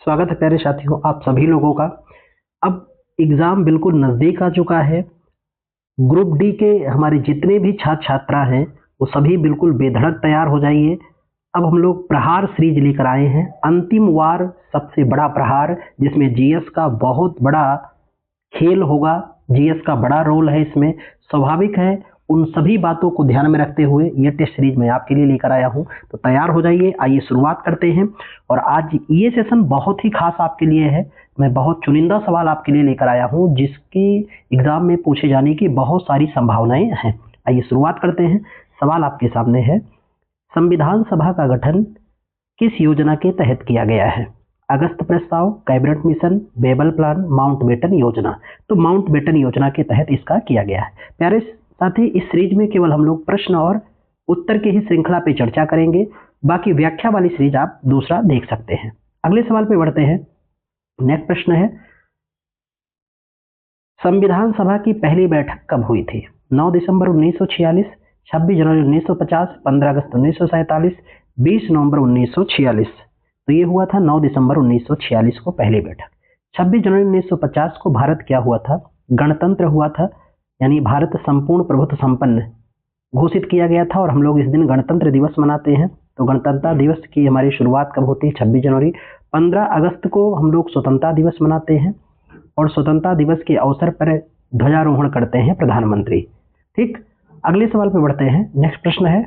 स्वागत है प्यारे साथियों आप सभी लोगों का। अब एग्जाम बिल्कुल नजदीक आ चुका है। ग्रुप डी के हमारे जितने भी छात्र छात्रा हैं वो सभी बिल्कुल बेधड़क तैयार हो जाइए। अब हम लोग प्रहार सीरीज लेकर आए हैं, अंतिम वार, सबसे बड़ा प्रहार, जिसमें जीएस का बहुत बड़ा खेल होगा। जीएस का बड़ा रोल है इसमें। स्वाभाविक है, उन सभी बातों को ध्यान में रखते हुए ये टेस्ट सीरीज मैं आपके लिए लेकर आया हूं, तो तैयार हो जाइए। आइए शुरुआत करते हैं। और आज ये सेशन बहुत ही खास आपके लिए है। मैं बहुत चुनिंदा सवाल आपके लिए लेकर आया हूं जिसकी एग्जाम में पूछे जाने की बहुत सारी संभावनाएं हैं। आइए शुरुआत करते हैं। सवाल आपके सामने है, संविधान सभा का गठन किस योजना के तहत किया गया है? अगस्त प्रस्ताव, cabinet mission, Wavell plan, Mountbatten योजना। तो माउंटबेटन योजना के तहत इसका किया गया है। प्यारे साथी, इस सीरीज में केवल हम लोग प्रश्न और उत्तर की ही श्रृंखला पे चर्चा करेंगे। बाकी व्याख्या वाली सीरीज आप दूसरा देख सकते हैं। अगले सवाल पे बढ़ते हैं। नेक्स्ट प्रश्न है, संविधान सभा की पहली बैठक कब हुई थी? 9 दिसंबर 1946, 26 जनवरी 1950, 15 अगस्त 1947, 20 नवंबर 1946। तो ये हुआ था 9 दिसंबर 1946 को पहली बैठक। 26 जनवरी 1950 को भारत क्या हुआ था? गणतंत्र हुआ था, यानी भारत संपूर्ण प्रभुत्व संपन्न घोषित किया गया था और हम लोग इस दिन गणतंत्र दिवस मनाते हैं। तो गणतंत्र दिवस की हमारी शुरुआत कब होती है? 26 जनवरी। 15 अगस्त को हम लोग स्वतंत्रता दिवस मनाते हैं और स्वतंत्रता दिवस के अवसर पर ध्वजारोहण करते हैं प्रधानमंत्री। ठीक, अगले सवाल पे बढ़ते हैं। नेक्स्ट प्रश्न है,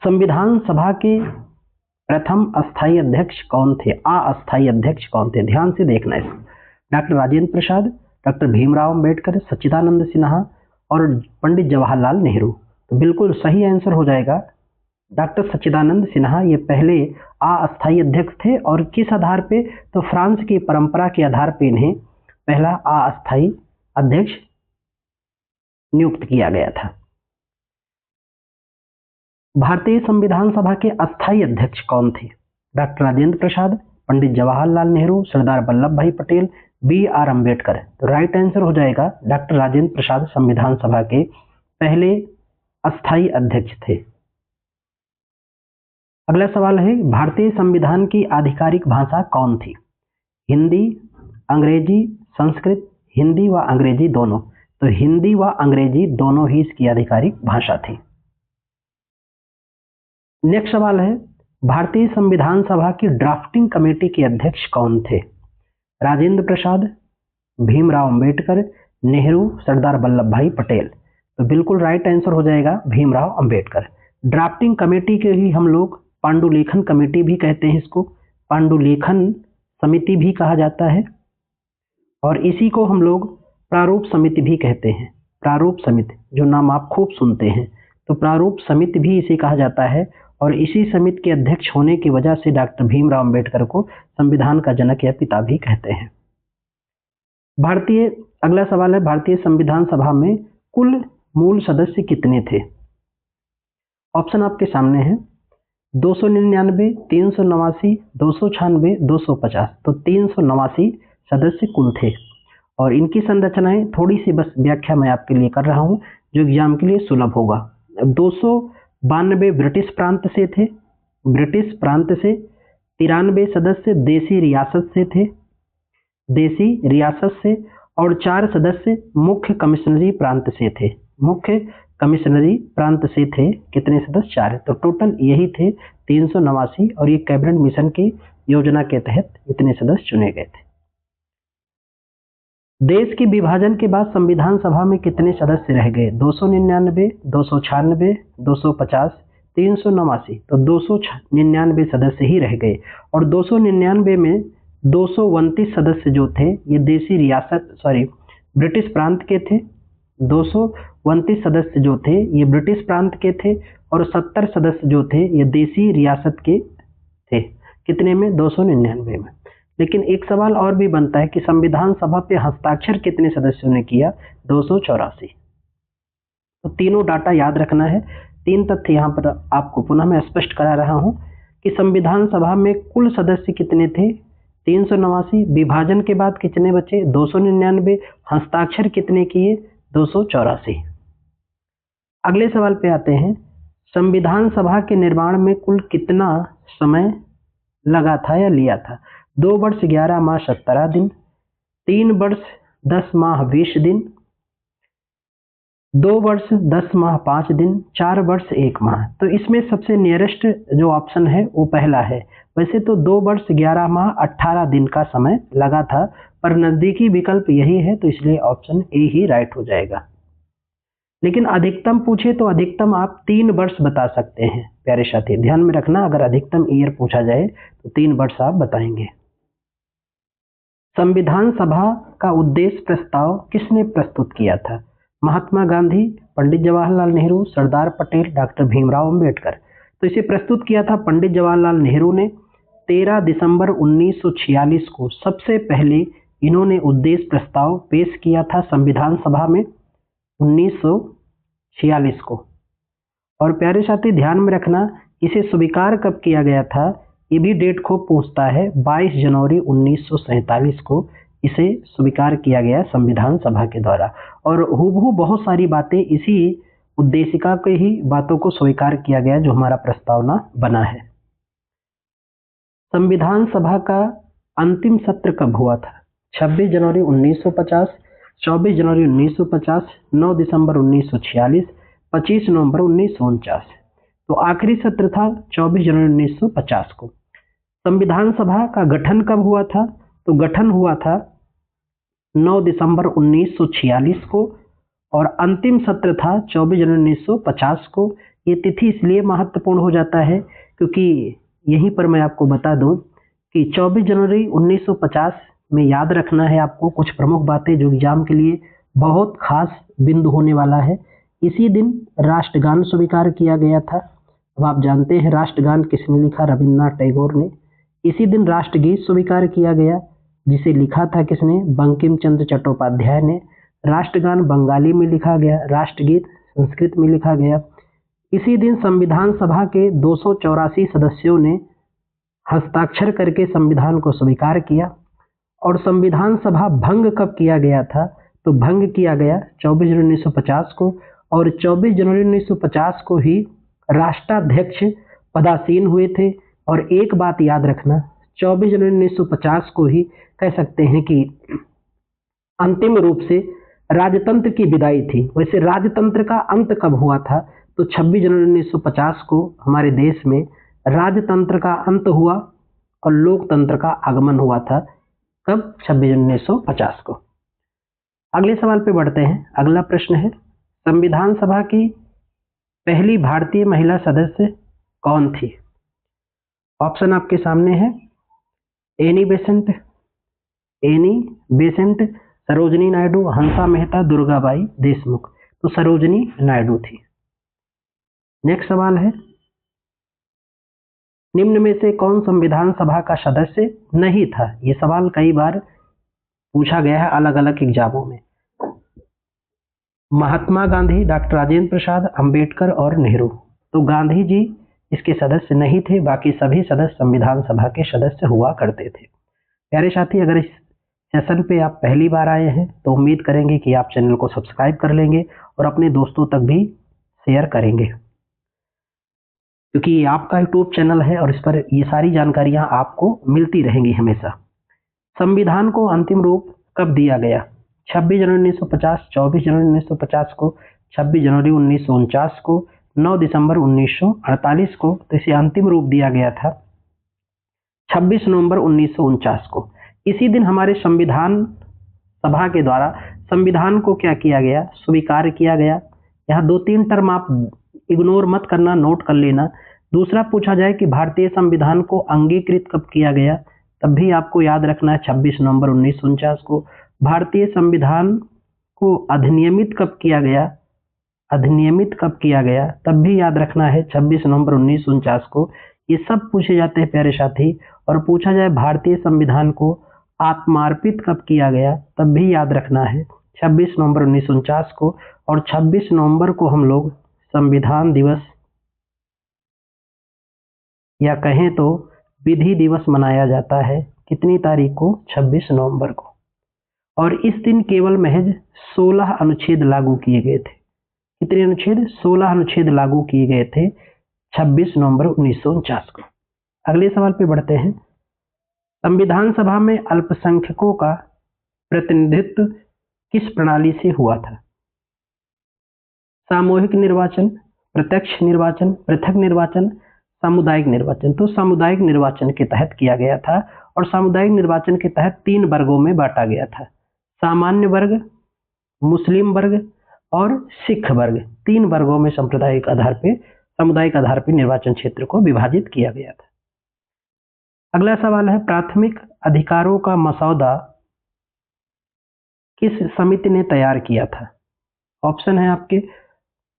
संविधान सभा के प्रथम अस्थायी अध्यक्ष कौन थे? अस्थायी अध्यक्ष कौन थे? ध्यान से देखना इसको। डॉक्टर राजेंद्र प्रसाद, डॉक्टर भीमराव अंबेडकर, सच्चिदानंद सिन्हा और पंडित जवाहरलाल नेहरू। तो बिल्कुल सही आंसर हो जाएगा डॉक्टर सच्चिदानंद सिन्हा। ये पहले अस्थायी अध्यक्ष थे और किस आधार पे? तो फ्रांस की परंपरा के आधार पे इन्हें पहला अस्थायी अध्यक्ष नियुक्त किया गया था। भारतीय संविधान सभा के अस्थायी अध्यक्ष कौन थे? डॉक्टर राजेंद्र प्रसाद, पंडित जवाहरलाल नेहरू, सरदार वल्लभ भाई पटेल, बी.आर. अम्बेडकर। तो राइट आंसर हो जाएगा डॉक्टर राजेंद्र प्रसाद संविधान सभा के पहले अस्थायी अध्यक्ष थे। अगला सवाल है, भारतीय संविधान की आधिकारिक भाषा कौन थी? हिंदी, अंग्रेजी, संस्कृत, हिंदी व अंग्रेजी दोनों। तो हिंदी व अंग्रेजी दोनों ही इसकी आधिकारिक भाषा थी। नेक्स्ट सवाल है, भारतीय संविधान सभा की ड्राफ्टिंग कमेटी के अध्यक्ष कौन थे? राजेंद्र प्रसाद, भीमराव अंबेडकर, नेहरू, सरदार वल्लभ भाई पटेल। तो बिल्कुल राइट आंसर हो जाएगा भीमराव अंबेडकर। ड्राफ्टिंग कमेटी के ही हम लोग पांडुलेखन कमेटी भी कहते हैं, इसको पांडुलेखन समिति भी कहा जाता है और इसी को हम लोग प्रारूप समिति भी कहते हैं। प्रारूप समिति, जो नाम आप खूब सुनते हैं, तो प्रारूप समिति भी इसे कहा जाता है और इसी समिति के अध्यक्ष होने की वजह से डॉक्टर भीमराव अंबेडकर को संविधान का जनक या पिता भी कहते हैं। अगला सवाल है, भारतीय संविधान सभा में कुल मूल सदस्य कितने थे? ऑप्शन आपके सामने है, 299, 389, 296, 250। तो 389 सदस्य कुल थे और इनकी संरचनाएं थोड़ी सी बस व्याख्या मैं आपके लिए कर रहा हूं जो एग्जाम के लिए सुलभ होगा। 292 ब्रिटिश प्रांत से थे, ब्रिटिश प्रांत से 93 सदस्य देसी रियासत से थे, देसी रियासत से, और 4 सदस्य मुख्य कमिश्नरी प्रांत से थे, मुख्य कमिश्नरी प्रांत से थे। कितने सदस्य? 4। तो टोटल यही थे 389 और ये कैबिनेट मिशन की योजना के तहत इतने सदस्य चुने गए थे। देश के विभाजन के बाद संविधान सभा में कितने सदस्य रह गए? 299, 296, 250, 389। तो 299 सदस्य ही रह गए और 299 में 229 सदस्य जो थे ये देसी रियासत ब्रिटिश प्रांत के थे। 229 सदस्य जो थे ये ब्रिटिश प्रांत के थे और 70 सदस्य जो थे ये देसी रियासत के थे। कितने में? 299 में। लेकिन एक सवाल और भी बनता है कि संविधान सभा पे हस्ताक्षर कितने सदस्यों ने किया? 284। तो तीनों डाटा याद रखना है। 3 तथ्य यहाँ पर आपको पुनः मैं स्पष्ट करा रहा हूँ कि संविधान सभा में कुल सदस्य कितने थे? 389। विभाजन के बाद कितने बचे? 299। हस्ताक्षर कितने किए? 284। अगले सवाल पे आते हैं, संविधान सभा के निर्माण में कुल कितना समय लगा था या लिया था? 2 वर्ष 11 माह 17 दिन, 3 वर्ष 10 माह 20 दिन, 2 वर्ष 10 माह 5 दिन, 4 वर्ष 1 माह। तो इसमें सबसे नियरेस्ट जो ऑप्शन है वो पहला है। वैसे तो 2 वर्ष 11 माह 18 दिन का समय लगा था, पर नजदीकी विकल्प यही है, तो इसलिए ऑप्शन ए ही राइट हो जाएगा। लेकिन अधिकतम पूछे तो अधिकतम आप 3 वर्ष बता सकते हैं प्यारे साथी, ध्यान में रखना, अगर अधिकतम ईयर पूछा जाए तो 3 वर्ष आप बताएंगे। संविधान सभा का उद्देश्य प्रस्ताव किसने प्रस्तुत किया था? महात्मा गांधी, पंडित जवाहरलाल नेहरू, सरदार पटेल, डॉक्टर भीमराव अंबेडकर। तो इसे प्रस्तुत किया था पंडित जवाहरलाल नेहरू ने। 13 दिसंबर 1946 को सबसे पहले इन्होंने उद्देश्य प्रस्ताव पेश किया था संविधान सभा में 1946 को। और प्यारे साथी ध्यान में रखना, इसे स्वीकार कब किया गया था, ये भी डेट खूब पूछता है। 22 जनवरी 1947 को इसे स्वीकार किया गया संविधान सभा के द्वारा। और हूबहू बहुत सारी बातें इसी उद्देशिका के ही बातों को स्वीकार किया गया जो हमारा प्रस्तावना बना है। संविधान सभा का अंतिम सत्र कब हुआ था? 26 जनवरी 1950, 24 जनवरी 1950, 9 दिसंबर 1946, 25 नवंबर 1949। तो आखिरी सत्र था 24 जनवरी 1950 को। संविधान सभा का गठन कब हुआ था? तो गठन हुआ था 9 दिसंबर 1946 को, और अंतिम सत्र था 24 जनवरी 1950 को। ये तिथि इसलिए महत्वपूर्ण हो जाता है क्योंकि यहीं पर मैं आपको बता दूं कि 24 जनवरी 1950 में याद रखना है आपको कुछ प्रमुख बातें जो एग्जाम के लिए बहुत खास बिंदु होने वाला है। इसी दिन राष्ट्रगान स्वीकार किया गया था। अब आप जानते हैं राष्ट्रगान किसने लिखा? रविन्द्रनाथ टैगोर ने। इसी दिन राष्ट्रगीत स्वीकार किया गया, जिसे लिखा था किसने? बंकिम चंद्र चट्टोपाध्याय ने। राष्ट्रगान बंगाली में लिखा गया, राष्ट्रगीत संस्कृत में लिखा गया। इसी दिन संविधान सभा के 284 सदस्यों ने हस्ताक्षर करके संविधान को स्वीकार किया। और संविधान सभा भंग कब किया गया था? तो भंग किया गया 24 जनवरी 1950 को, और 24 जनवरी 1950 को ही राष्ट्राध्यक्ष पदासीन हुए थे। और एक बात याद रखना, 24 जनवरी 1950 को ही कह सकते हैं कि अंतिम रूप से राजतंत्र की विदाई थी। वैसे राजतंत्र का अंत कब हुआ था? तो 26 जनवरी 1950 को हमारे देश में राजतंत्र का अंत हुआ और लोकतंत्र का आगमन हुआ था। कब? 26 जनवरी 1950 को। अगले सवाल पे बढ़ते हैं। अगला प्रश्न है, संविधान सभा की पहली भारतीय महिला सदस्य कौन थी? ऑप्शन आपके सामने है। Annie Besant, Sarojini Naidu, Hansa Mehta, Durgabai Deshmukh. तो सरोजनी नायडू थी। नेक्स्ट सवाल है, निम्न में से कौन संविधान सभा का सदस्य नहीं था? ये सवाल कई बार पूछा गया है अलग अलग एग्जामों में। महात्मा गांधी, डॉक्टर राजेंद्र प्रसाद, अंबेडकर और नेहरू। तो गांधी जी इसके सदस्य नहीं थे, बाकी सभी सदस्य संविधान सभा के सदस्य हुआ करते थे। प्यारे साथी, अगर इस सेशन पे आप पहली बार आए हैं तो उम्मीद करेंगे कि आप चैनल को सब्सक्राइब कर लेंगे और अपने दोस्तों तक भी शेयर करेंगे, क्योंकि ये आपका यूट्यूब चैनल है और इस पर ये सारी जानकारियां आपको मिलती रहेंगी हमेशा। संविधान को अंतिम रूप कब दिया गया? 26 जनवरी 1950, 24 जनवरी 1950 को, 26 जनवरी 1949 को, 9 दिसंबर 1948 को। तो इसे अंतिम रूप दिया गया था 26 नवंबर 1949 को। इसी दिन हमारे संविधान सभा के द्वारा संविधान को क्या किया गया? स्वीकार किया गया। यहाँ 2-3 टर्म आप इग्नोर मत करना, नोट कर लेना। दूसरा पूछा जाए कि भारतीय संविधान को अंगीकृत कब किया गया, तब भी आपको याद रखना है 26 नवंबर 1949 को। भारतीय संविधान को अधिनियमित कब किया गया, तब भी याद रखना है 26 नवंबर 1949 को। ये सब पूछे जाते हैं प्यारे साथी। और पूछा जाए भारतीय संविधान को आत्मार्पित कब किया गया, तब भी याद रखना है 26 नवंबर 1949 को। और 26 नवंबर को हम लोग संविधान दिवस या कहें तो विधि दिवस मनाया जाता है। कितनी तारीख को? 26 नवंबर को। और इस दिन केवल महज 16 अनुच्छेद लागू किए गए थे। कितने अनुच्छेद? 16 अनुच्छेद लागू किए गए थे 26 नवंबर 1949 को। अगले सवाल पे बढ़ते हैं। संविधान सभा में अल्पसंख्यकों का प्रतिनिधित्व किस प्रणाली से हुआ था? सामूहिक निर्वाचन, प्रत्यक्ष निर्वाचन, पृथक निर्वाचन, सामुदायिक निर्वाचन। तो सामुदायिक निर्वाचन के तहत किया गया था और सामुदायिक निर्वाचन के तहत 3 वर्गों में बांटा गया था। सामान्य वर्ग, मुस्लिम वर्ग और सिख वर्ग, 3 वर्गों में सामुदायिक आधार पर निर्वाचन क्षेत्र को विभाजित किया गया था। अगला सवाल है, प्राथमिक अधिकारों का मसौदा किस समिति ने तैयार किया था? ऑप्शन है आपके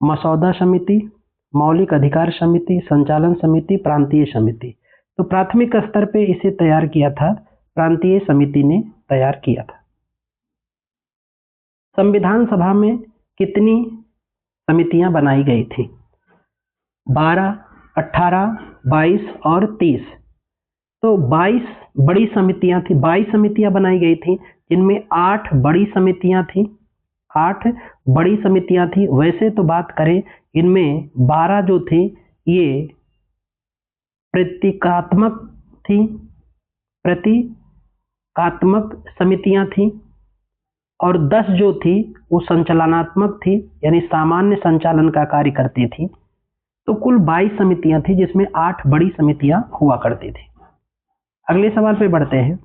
मसौदा समिति, मौलिक अधिकार समिति, संचालन समिति, प्रांतीय समिति। तो प्राथमिक स्तर पे इसे तैयार किया था, प्रांतीय समिति ने तैयार किया था। संविधान सभा में कितनी समितियां बनाई गई थी? 12, 18, 22 और 30। तो 22 बड़ी समितियां थी, 22 समितियां बनाई गई थी, जिनमें 8 बड़ी समितियां थी, 8 बड़ी समितियां थी। वैसे तो बात करें, इनमें 12 जो थी ये प्रतीकात्मक समितियां थी और 10 जो थी वो संचालनात्मक थी, यानी सामान्य संचालन का कार्य करती थी। तो कुल 22 समितियां थी, जिसमें 8 बड़ी समितियां हुआ करती थी। अगले सवाल पे बढ़ते हैं।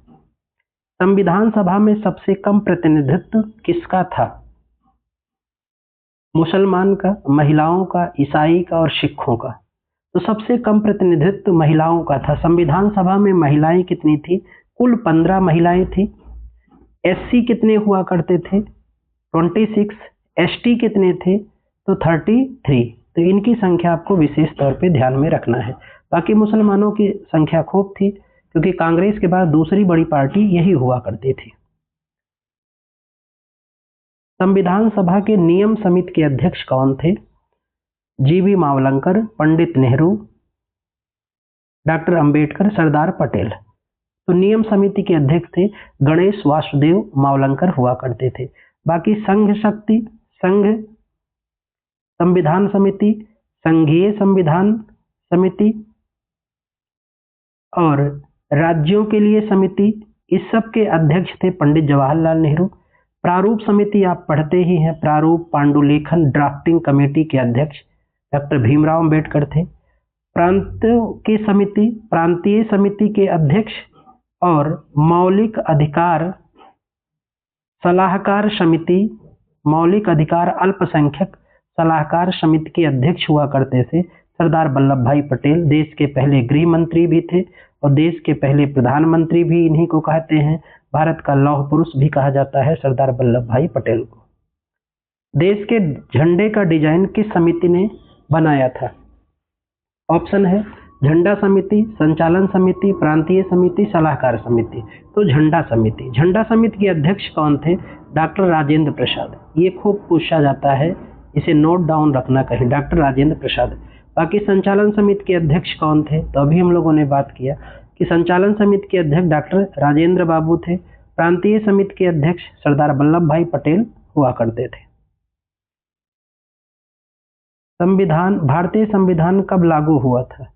संविधान सभा में सबसे कम प्रतिनिधित्व किसका था? मुसलमान का, महिलाओं का, ईसाई का और सिखों का। तो सबसे कम प्रतिनिधित्व महिलाओं का था। संविधान सभा में महिलाएं कितनी थी? कुल 15 महिलाएं थी। एससी कितने हुआ करते थे? 26। एसटी कितने थे? तो 33। तो इनकी संख्या आपको विशेष तौर पे ध्यान में रखना है। बाकी मुसलमानों की संख्या खूब थी, क्योंकि कांग्रेस के बाद दूसरी बड़ी पार्टी यही हुआ करती थी। संविधान सभा के नियम समिति के अध्यक्ष कौन थे? जीवी मावलंकर, पंडित नेहरू, डॉक्टर अंबेडकर, सरदार पटेल। तो नियम समिति के अध्यक्ष थे गणेश वासुदेव मावलंकर हुआ करते थे। बाकी संघ संविधान समिति, संघीय संविधान समिति और राज्यों के लिए समिति, इस सब के अध्यक्ष थे पंडित जवाहरलाल नेहरू। प्रारूप समिति आप पढ़ते ही हैं, प्रारूप पांडुलेखन ड्राफ्टिंग कमेटी के अध्यक्ष डॉक्टर भीमराव अंबेडकर थे। प्रांतीय समिति के अध्यक्ष और मौलिक अधिकार अल्पसंख्यक सलाहकार समिति के अध्यक्ष हुआ करते थे सरदार वल्लभ भाई पटेल। देश के पहले गृह मंत्री भी थे और देश के पहले प्रधानमंत्री भी इन्हीं को कहते हैं। भारत का लौह पुरुष भी कहा जाता है सरदार वल्लभ भाई पटेल को। देश के झंडे का डिजाइन किस समिति ने बनाया था? ऑप्शन है झंडा समिति, संचालन समिति, प्रांतीय समिति, सलाहकार समिति। तो झंडा समिति के अध्यक्ष कौन थे? डॉक्टर राजेंद्र प्रसाद। ये खूब पूछा जाता है, इसे नोट डाउन रखना कहीं, डॉक्टर राजेंद्र प्रसाद। बाकी संचालन समिति के अध्यक्ष कौन थे? तो अभी हम लोगों ने बात किया कि संचालन समिति के अध्यक्ष डॉक्टर राजेंद्र बाबू थे। प्रांतीय समिति के अध्यक्ष सरदार वल्लभ भाई पटेल हुआ करते थे। भारतीय संविधान कब लागू हुआ था?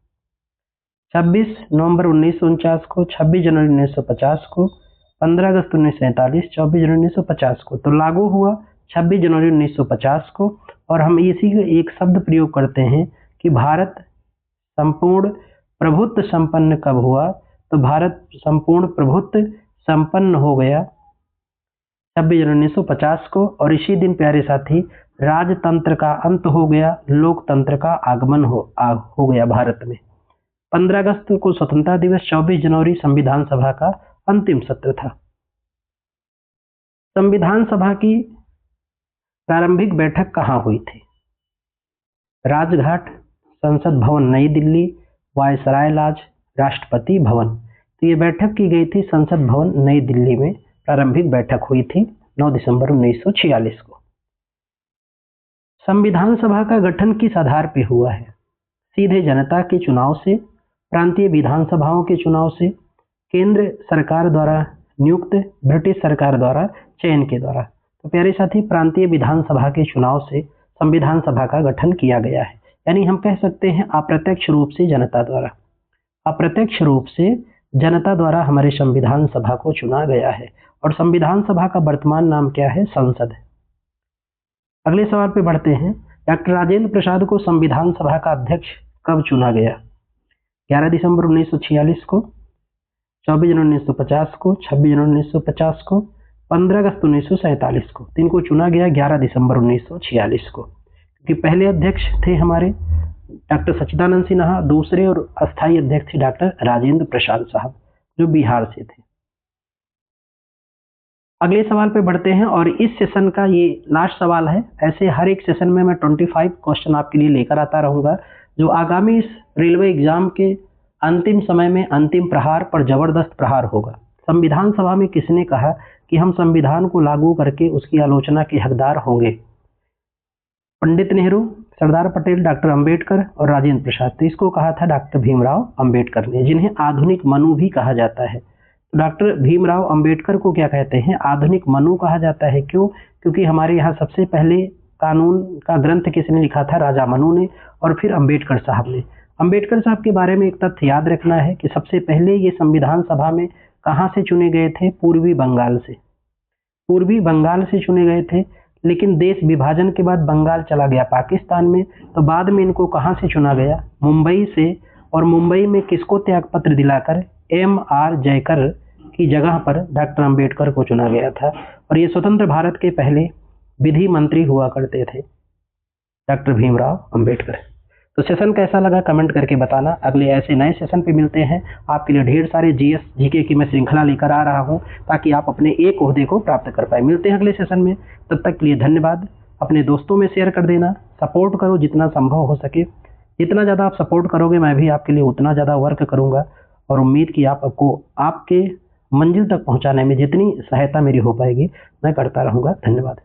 26 नवंबर 1949 को, 26 जनवरी 1950 को, 15 अगस्त 1947, 24 जनवरी 1950 को। तो लागू हुआ 26 जनवरी 1950 को। और हम इसी का एक शब्द प्रयोग करते हैं कि भारत संपूर्ण प्रभुत्व संपन्न कब हुआ? तो भारत संपूर्ण प्रभुत्व संपन्न हो गया 26 जनवरी 1950 को। और इसी दिन प्यारे साथी राजतंत्र का अंत हो गया, लोकतंत्र का आगमन हो गया भारत में। 15 अगस्त को स्वतंत्रता दिवस, 24 जनवरी संविधान सभा का अंतिम सत्र था। संविधान सभा की प्रारंभिक बैठक कहाँ हुई थी? राजघाट, संसद भवन नई दिल्ली, वायसराय लॉज, राष्ट्रपति भवन। तो ये बैठक की गई थी संसद भवन नई दिल्ली में। प्रारंभिक बैठक हुई थी 9 दिसंबर 1946 को। संविधान सभा का गठन किस आधार पर हुआ है? सीधे जनता के चुनाव से, प्रांतीय विधानसभाओं के चुनाव से, केंद्र सरकार द्वारा नियुक्त, ब्रिटिश सरकार द्वारा चयन के द्वारा। तो प्यारे साथी प्रांतीय विधानसभा के चुनाव से संविधान सभा का गठन किया गया है, यानी हम कह सकते हैं अप्रत्यक्ष रूप से जनता द्वारा। अप्रत्यक्ष रूप से जनता द्वारा हमारे संविधान सभा को चुना गया है। और संविधान सभा का वर्तमान नाम क्या है? संसद। अगले सवाल पे बढ़ते हैं। डॉक्टर राजेंद्र प्रसाद को संविधान सभा का अध्यक्ष कब चुना गया? 11 दिसंबर 1946 को, 24 जनवरी 1950 को, 26 जनवरी 1950 को, 15 अगस्त 1947 को। तो इनको चुना गया 11 दिसंबर 1946 को, क्योंकि पहले अध्यक्ष थे हमारे डॉक्टर सच्चिदानंद सिन्हा, दूसरे और अस्थायी अध्यक्ष थे डॉक्टर राजेंद्र प्रसाद साहब, जो बिहार से थे। अगले सवाल पे बढ़ते हैं और इस सेशन का ये लास्ट सवाल है। ऐसे हर एक सेशन में मैं 25 क्वेश्चन आपके लिए लेकर आता रहूंगा, जो आगामी इस रेलवे एग्जाम के अंतिम समय में अंतिम प्रहार पर जबरदस्त प्रहार होगा। संविधान सभा में किसने कहा कि हम संविधान को लागू करके उसकी आलोचना के हकदार होंगे? पंडित नेहरू, सरदार पटेल, डॉक्टर अंबेडकर और राजेंद्र प्रसाद। तो इसको कहा था डॉक्टर भीमराव अंबेडकर ने, जिन्हें आधुनिक मनु भी कहा जाता है। डॉक्टर भीमराव अंबेडकर को क्या कहते हैं? आधुनिक मनु कहा जाता है। क्यों? क्योंकि हमारे यहाँ सबसे पहले कानून का ग्रंथ किसने लिखा था? राजा मनु ने, और फिर अंबेडकर साहब ने। अंबेडकर साहब के बारे में एक तथ्य याद रखना है कि सबसे पहले ये संविधान सभा में कहाँ से चुने गए थे? पूर्वी बंगाल से। पूर्वी बंगाल से चुने गए थे, लेकिन देश विभाजन के बाद बंगाल चला गया पाकिस्तान में, तो बाद में इनको कहाँ से चुना गया? मुंबई से। और मुंबई में किसको त्यागपत्र दिलाकर? M.R. जयकर की जगह पर डॉक्टर अंबेडकर को चुना गया था। और ये स्वतंत्र भारत के पहले विधि मंत्री हुआ करते थे, डॉक्टर भीमराव अंबेडकर। तो सेशन कैसा लगा कमेंट करके बताना। अगले ऐसे नए सेशन पे मिलते हैं। आपके लिए ढेर सारे GS GK की मैं श्रृंखला लेकर आ रहा हूँ, ताकि आप अपने एक ओहदे को प्राप्त कर पाए। मिलते हैं अगले सेशन में, तब तक के लिए धन्यवाद। अपने दोस्तों में शेयर कर देना, सपोर्ट करो जितना संभव हो सके। जितना ज़्यादा आप सपोर्ट करोगे, मैं भी आपके लिए उतना ज़्यादा वर्क करूँगा, और उम्मीद की आपको आपके मंजिल तक पहुँचाने में जितनी सहायता मेरी हो पाएगी मैं करता रहूँगा। धन्यवाद।